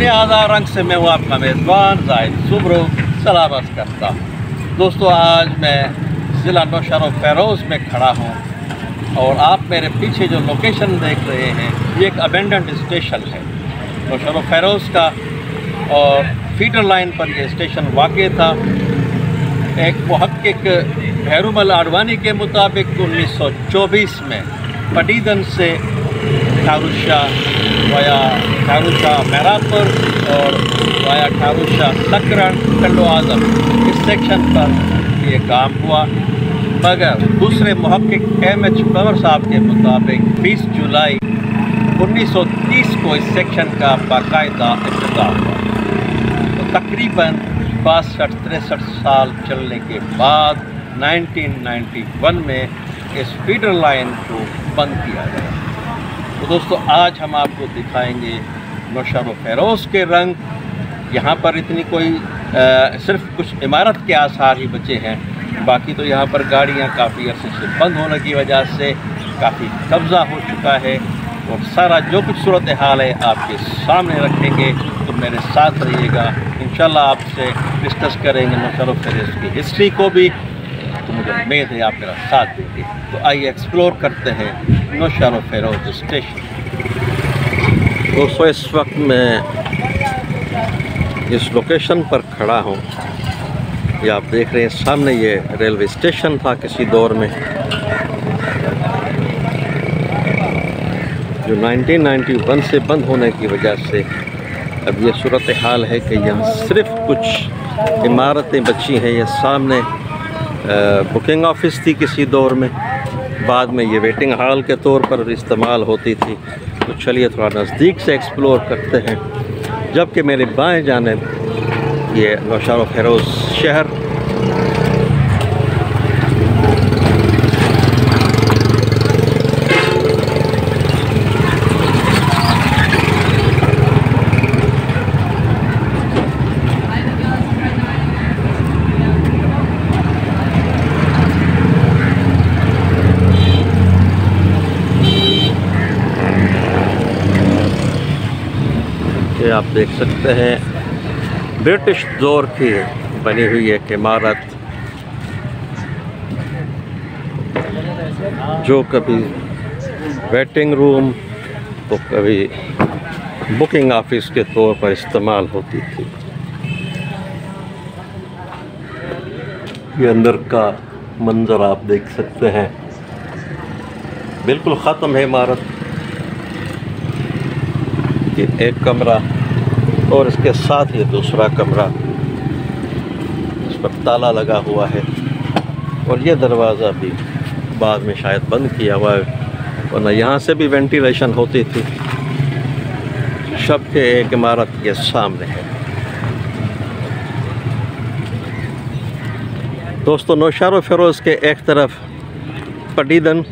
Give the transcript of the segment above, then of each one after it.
लिहाजा रंग से मैं हूँ आपका मेज़बान ज़ाहिद सुब्रो सलामत करता हूँ। दोस्तों, आज मैं ज़िला नौशहर फ़ैरोज़ में खड़ा हूँ और आप मेरे पीछे जो लोकेशन देख रहे हैं ये एक अबेंडेंट स्टेशन है नौशहर फ़ैरोज़ का, और फीडर लाइन पर यह स्टेशन वाक़ था। एक मुहक्किक भैरूमल आडवाणी के मुताबिक 1924 में पटीदन से ठारूशा वाया ठारूशा मैरापुर और वाया ठारूशा सकरण कल्लो आज़म इस सेक्शन पर यह काम हुआ, मगर दूसरे मुहक्किक M.H. कंवर साहब के मुताबिक 20 जुलाई 1930 को इस सेक्शन का बाकायदा इब्तिदा हुआ। तो तकरीबन 62-63 साल चलने के बाद 1991 में इस फीडर लाइन को बंद किया गया। तो दोस्तों, आज हम आपको दिखाएंगे नौशहर फ़ैरोज़ के रंग। यहाँ पर इतनी कोई सिर्फ कुछ इमारत के आसार ही बचे हैं, बाकी तो यहाँ पर गाड़ियाँ काफ़ी अरसे से बंद होने की वजह से काफ़ी कब्ज़ा हो चुका है, और सारा जो कुछ सूरत हाल है आपके सामने रखेंगे। तो मेरे साथ रहिएगा, इंशाल्लाह आपसे डिस्कस करेंगे नौशहर फ़ैरोज़ की हिस्ट्री को भी। तो मुझे उम्मीद है आप मेरा साथ देंगे। तो आइए एक्सप्लोर करते हैं नौशहर फ़ैरोज़ स्टेशन। दोस्तों, इस वक्त मैं इस लोकेशन पर खड़ा हूँ, ये आप देख रहे हैं सामने, ये रेलवे स्टेशन था किसी दौर में, जो 1991 से बंद होने की वजह से अब ये सूरत हाल है कि यहाँ सिर्फ कुछ इमारतें बची हैं। ये सामने बुकिंग ऑफिस थी किसी दौर में, बाद में ये वेटिंग हॉल के तौर पर इस्तेमाल होती थी। तो चलिए थोड़ा नज़दीक से एक्सप्लोर करते हैं। जबकि मेरे बाएं जानिब ये नौशहर फ़ैरोज़ शहर, आप देख सकते हैं ब्रिटिश दौर की बनी हुई एक इमारत, जो कभी वेटिंग रूम तो कभी बुकिंग ऑफिस के तौर पर इस्तेमाल होती थी। ये अंदर का मंजर आप देख सकते हैं, बिल्कुल ख़त्म है इमारत। ये एक कमरा और इसके साथ ये दूसरा कमरा, इस पर ताला लगा हुआ है, और ये दरवाज़ा भी बाद में शायद बंद किया हुआ है, वरना यहाँ से भी वेंटिलेशन होती थी। शब के एक इमारत के सामने है। दोस्तों, नौशहर फ़ैरोज़ के एक तरफ पटीदन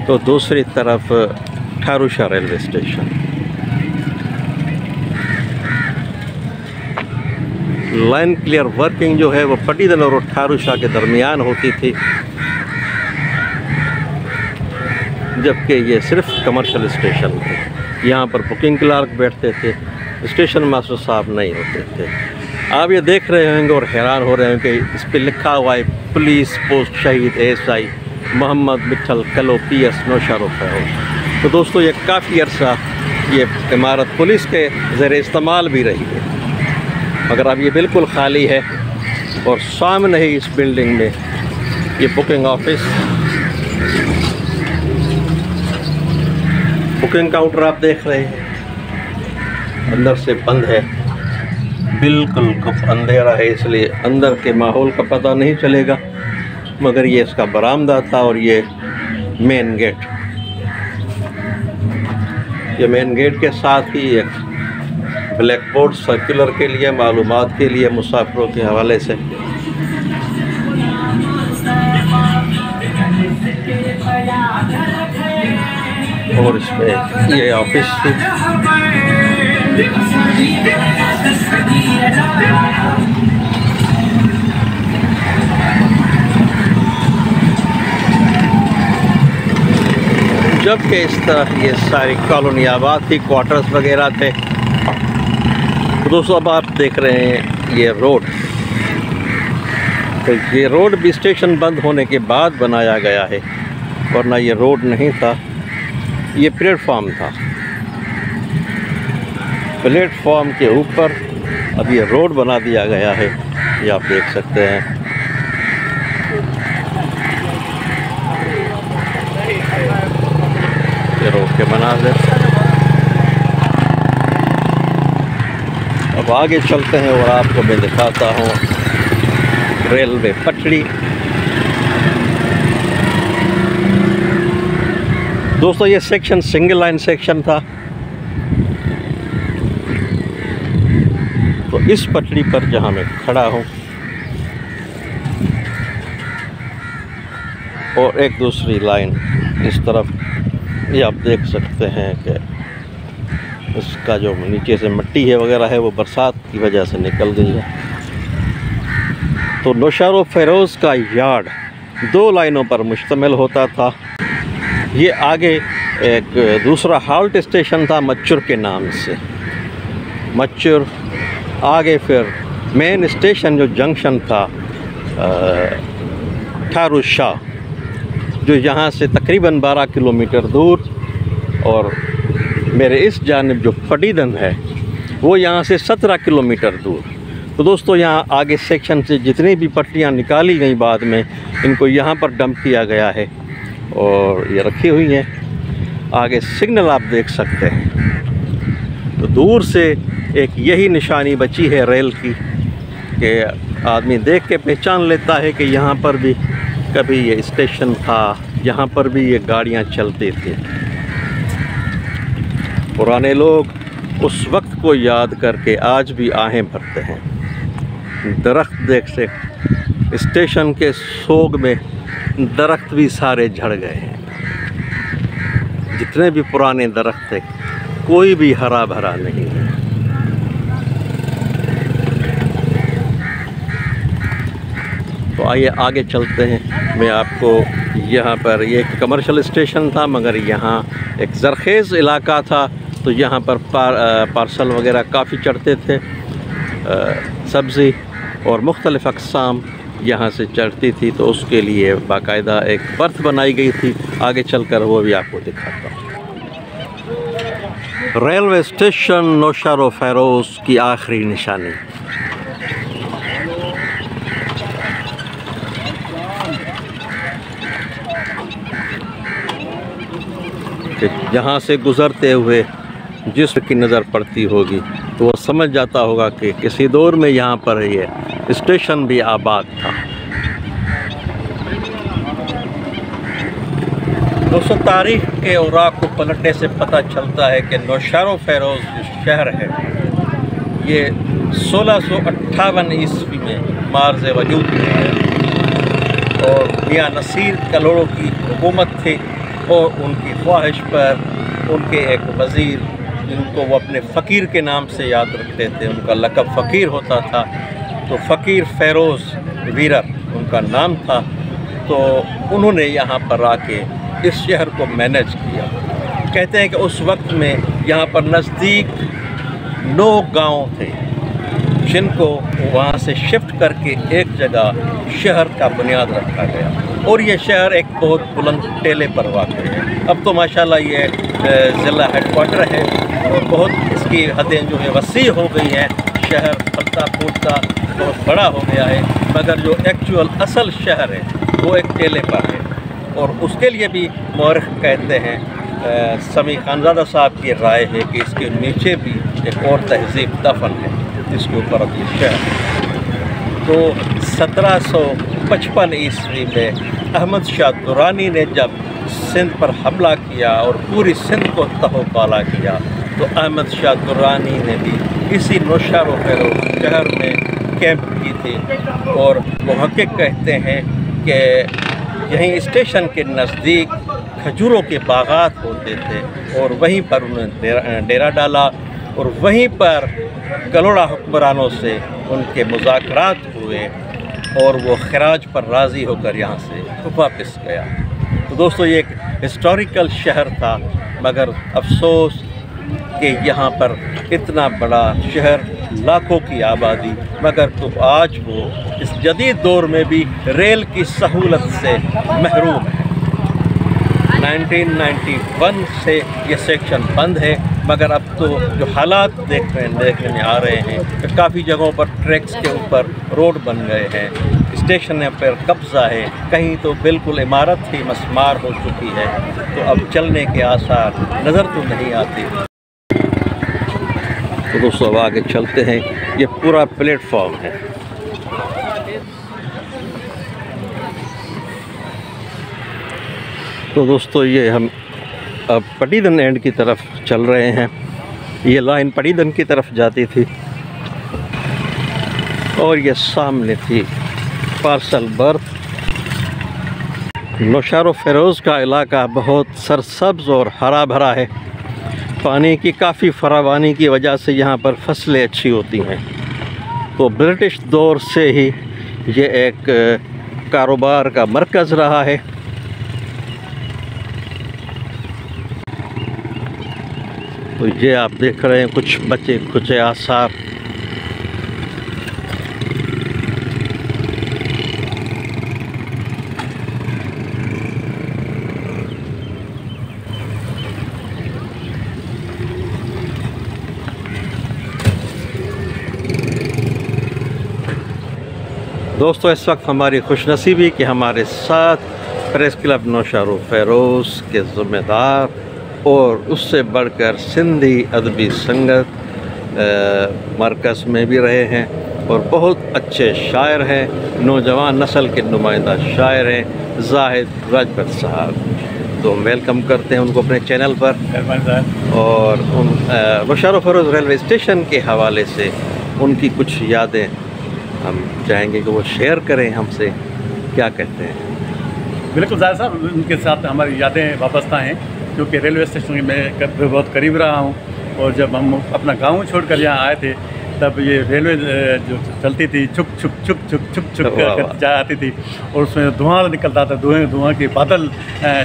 तो दूसरी तरफ ठारूशा railway station. Line clear working जो है वो पटीदन और ठारूशा के दरमियान होती थी, जबकि ये सिर्फ कमर्शियल स्टेशन है। यहाँ पर बुकिंग क्लार्क बैठते थे, स्टेशन मास्टर साहब नहीं होते थे। आप ये देख रहे होंगे और हैरान हो रहे होंगे कि इस पर लिखा हुआ है पुलिस पोस्ट शहीद SI मोहम्मद मिठल कलो PS नौशहर फ़ैरोज़। तो दोस्तों, ये काफ़ी अरसा ये इमारत पुलिस के ज़ेर इस्तेमाल भी रही है, मगर अब ये बिल्कुल खाली है। और सामने ही इस बिल्डिंग में ये बुकिंग ऑफिस, बुकिंग काउंटर आप देख रहे हैं, अंदर से बंद है, बिल्कुल अंधेरा है, इसलिए अंदर के माहौल का पता नहीं चलेगा। मगर ये इसका बरामदा था और ये मेन गेट, ये मेन गेट के साथ ही एक ब्लैक बोर्ड सर्कुलर के लिए, मालूमात के लिए मुसाफिरों के हवाले से। और इसमें ये ऑफिस थी। जबकि इस तरह ये सारी कॉलोनी आबाद थी, क्वार्टर्स वगैरह थे। तो दोस्तों अब आप देख रहे हैं ये रोड, तो ये रोड भी स्टेशन बंद होने के बाद बनाया गया है, वरना ये रोड नहीं था, ये प्लेटफॉर्म था। प्लेटफॉर्म के ऊपर अब ये रोड बना दिया गया है, ये आप देख सकते हैं। ये रोड के मनाज़िर। अब आगे चलते हैं और आपको मैं दिखाता हूँ रेलवे पटरी। दोस्तों ये सेक्शन सिंगल लाइन सेक्शन था, तो इस पटरी पर जहाँ मैं खड़ा हूँ और एक दूसरी लाइन इस तरफ, ये आप देख सकते हैं कि इसका जो नीचे से मिट्टी है वगैरह है वो बरसात की वजह से निकल गई है। तो नौशारो फेरोज़ का यार्ड 2 लाइनों पर मुश्तमिल होता था। ये आगे एक दूसरा हाल्ट स्टेशन था मच्छर के नाम से, मच्छर। आगे फिर मेन स्टेशन जो जंक्शन था ठारू शाह, जो यहाँ से तकरीबन 12 किलोमीटर दूर, और मेरे इस जानिब जो फटीदन है वो यहाँ से 17 किलोमीटर दूर। तो दोस्तों यहाँ आगे सेक्शन से जितनी भी पटरियाँ निकाली गई बाद में, इनको यहाँ पर डंप किया गया है और ये रखी हुई हैं। आगे सिग्नल आप देख सकते हैं। तो दूर से एक यही निशानी बची है रेल की कि आदमी देख के पहचान लेता है कि यहाँ पर भी कभी ये स्टेशन था, यहाँ पर भी ये गाड़ियाँ चलती थी। पुराने लोग उस वक्त को याद करके आज भी आहें भरते हैं। दरख्त देख से स्टेशन के सोग में दरख्त भी सारे झड़ गए हैं। जितने भी पुराने दरख्त थे कोई भी हरा भरा नहीं है। तो आइए आगे चलते हैं। मैं आपको यहाँ पर, ये एक कमर्शियल स्टेशन था मगर यहाँ एक ज़रखेज़ इलाका था, तो यहाँ पर पार्सल वगैरह काफ़ी चढ़ते थे। सब्ज़ी और मुख्तलिफ़ अक़साम यहाँ से चढ़ती थी, तो उसके लिए बाकायदा एक बर्थ बनाई गई थी। आगे चलकर वो भी आपको दिखाता हूँ। रेलवे स्टेशन नौशारो फेरोज़ की आखिरी निशानी। यहाँ से गुज़रते हुए जिस की नज़र पड़ती होगी तो वो समझ जाता होगा कि किसी दौर में यहाँ पर ये स्टेशन भी आबाद था। दोस्तों तारीख़ के औराक को पलटने से पता चलता है कि नौशारो फेरोज़ जो शहर है ये 1658 ईस्वी में मार्ज़ वजूद में आया और मियाँ नसीर कलोड़ों की हुकूमत थी और उनकी ख्वाहिश पर उनके एक वज़ीर, जिनको वो अपने फ़कीर के नाम से याद रखते थे, उनका लक़ब फ़कीर होता था, तो फ़कीर फेरोज़ वीरर उनका नाम था। तो उन्होंने यहाँ पर आके इस शहर को मैनेज किया। कहते हैं कि उस वक्त में यहाँ पर नज़दीक 9 गांव थे, जिनको वहाँ से शिफ्ट करके एक जगह शहर का बुनियाद रखा गया और ये शहर एक बहुत बुलंद टेले पर वाक़ है। अब तो माशाल्लाह ये ज़िला हेडक्वार्टर है और बहुत इसकी हदें जो है वसी हो गई हैं। शहर फलता फूटता बहुत बड़ा हो गया है, मगर जो एक्चुअल असल शहर है वो एक टेले पर है। और उसके लिए भी मौरख कहते हैं, समी खानज़ादा साहब की राय है कि इसके नीचे भी एक और तहज़ीब दफन है जिसके ऊपर अब ये शहर। तो 1755 ईस्वी में अहमद शाह दुरानी ने जब सिंध पर हमला किया और पूरी सिंध को तहफ़ किया, तो अहमद शाह दुरानी ने भी इसी नौशारो फेरोज़ शहर में कैंप की थी। और मुहक्किक कहते हैं कि यहीं स्टेशन के नज़दीक खजूरों के बागात होते थे और वहीं पर उन्होंने डेरा डाला और वहीं पर कलोड़ा हुक्मरानों से उनके मुज़ाकरात हुए और वो खराज पर राज़ी होकर यहाँ से वापस गया। तो दोस्तों ये एक हिस्टोरिकल शहर था, मगर अफसोस कि यहाँ पर इतना बड़ा शहर लाखों की आबादी, मगर तो आज वो इस जदीद दौर में भी रेल की सहूलत से महरूम है। 1991 से ये सेक्शन बंद है, मगर अब तो जो हालात देखने में आ रहे हैं तो काफ़ी जगहों पर ट्रैक्स के ऊपर रोड बन गए हैं, स्टेशन पर कब्ज़ा है, कहीं तो बिल्कुल इमारत ही मस्मार हो चुकी है, तो अब चलने के आसार नज़र तो नहीं आते। तो दोस्तों अब आगे चलते हैं, ये पूरा प्लेटफॉर्म है। तो दोस्तों ये हम अब पटीदन एंड की तरफ चल रहे हैं। ये लाइन पटीदन की तरफ जाती थी और ये सामने थी पार्सल बर्थ। नौशहर फेरोज़ का इलाका बहुत सरसब्ज और हरा भरा है। पानी की काफ़ी फरावानी की वजह से यहाँ पर फसलें अच्छी होती हैं। तो ब्रिटिश दौर से ही ये एक कारोबार का मरकज़ रहा है। तो ये आप देख रहे हैं कुछ बचे खुचे आसार। दोस्तों इस वक्त हमारी खुशनसीबी कि हमारे साथ प्रेस क्लब नौशहर फेरोज़ के ज़िम्मेदार और उससे बढ़कर सिंधी अदबी संगत मरकज़ में भी रहे हैं और बहुत अच्छे शायर हैं, नौजवान नस्ल के नुमाइंदा शायर हैं ज़ाहिद राजपत साहब। तो हम वेलकम करते हैं उनको अपने चैनल पर। और नौशहर फेरोज़ रेलवे स्टेशन के हवाले से उनकी कुछ यादें हम चाहेंगे कि वो शेयर करें हमसे, क्या कहते हैं? बिल्कुल ज़ाहिद साहब, उनके साथ हमारी यादें वाबस्ता हैं क्योंकि रेलवे स्टेशन में बहुत करीब रहा हूँ। और जब हम अपना गांव छोड़कर यहाँ आए थे तब ये रेलवे जो चलती थी छुक छुक छुक छुक छुक छुक कर जा आती थी और उसमें धुआं निकलता था, धुआं के बादल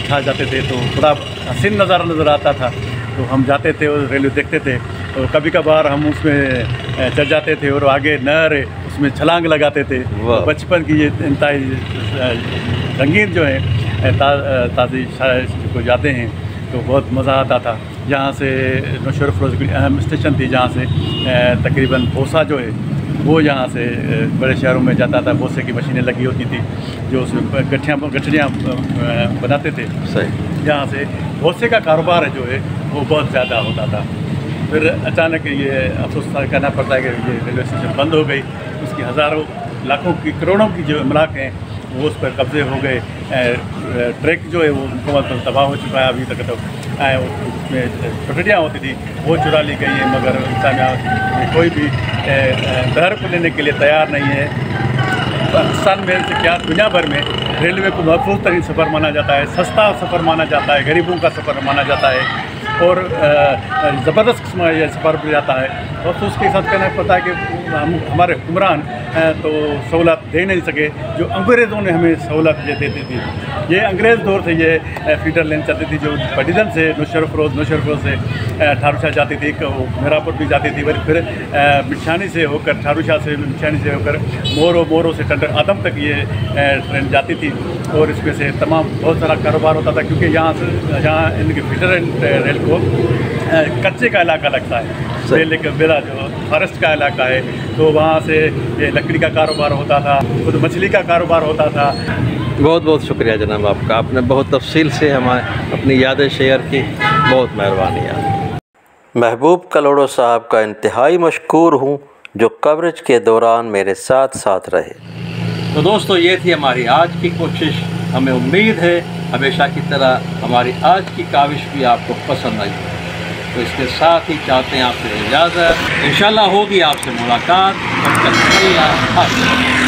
छा जाते थे, तो बड़ा हसीन नज़ारा नज़र आता था। तो हम जाते थे और रेलवे देखते थे, तो कभी कभार हम उसमें चढ़ जाते थे और आगे नहर उसमें छलांग लगाते थे। बचपन की ये इंतहाई रंगीन जो है ताज़ी को जाते हैं तो बहुत मज़ा आता था। यहाँ से नौशहर फेरोज़ की अहम स्टेशन थी जहाँ से तकरीबन भोसा जो है वो यहाँ से बड़े शहरों में जाता था। भोसे की मशीनें लगी होती थी जो उसमें गठरियाँ बनाते थे। सही। यहाँ से भोसे का कारोबार जो है वो बहुत ज़्यादा होता था। फिर अचानक ये अफसोस करना पड़ता है कि ये रेलवे स्टेशन बंद हो गई। उसकी हज़ारों लाखों की करोड़ों की जो इमलाक हैं वो उस पर कब्ज़े हो गए। ट्रैक जो है वो मुकम्मल तबाह हो चुका है। अभी तक तो उसमें पटरियाँ होती थी वो चुरा ली गई हैं, मगर इंसान कोई भी दहर को लेने के लिए तैयार नहीं है। पाकिस्तान में से क्या दुनिया भर में रेलवे को महफूज तरीन सफ़र माना जाता है, सस्ता सफ़र माना जाता है, गरीबों का सफ़र माना जाता है और ज़बरदस्त किस्म का यह सफ़र भी जाता है। और तो उसके साथ कहना पड़ता है कि हमारे हुक्मरान तो सहूलत दे नहीं सके जो अंग्रेज़ों ने हमें सहूलत ये देती थी। ये अंग्रेज़ दौर से ये फीडर लाइन चलती थी जो पटीदन से नौशहर फेरोज़ से ठारूशाह जाती थी, मेरापुर भी जाती थी, फिर मिठानी से होकर ठारूशाह से मिठानी से होकर मोरो से टंडर आदम तक ये ट्रेन जाती थी। और इसमें से तमाम बहुत सारा कारोबार होता था क्योंकि यहाँ इनके फीडर रेल को कच्चे का इलाका लगता है, रेल के बेला जो फॉरेस्ट का इलाका है, तो वहाँ से ये लकड़ी का कारोबार होता था, खुद मछली का कारोबार होता था। बहुत बहुत शुक्रिया जनाब आपका, आपने बहुत तफसील से हमारे अपनी यादें शेयर की, बहुत मेहरबानी आप। महबूब कलोड़ो साहब का इंतहाई मशकूर हूँ जो कवरेज के दौरान मेरे साथ साथ रहे। तो दोस्तों ये थी हमारी आज की कोशिश। हमें उम्मीद है हमेशा की तरह हमारी आज की काविश भी आपको पसंद आई। तो इसके साथ ही चाहते हैं आपसे इजाज़त, इंशाल्लाह होगी आपसे मुलाकात। तब तक अल्लाह हाफ़िज़।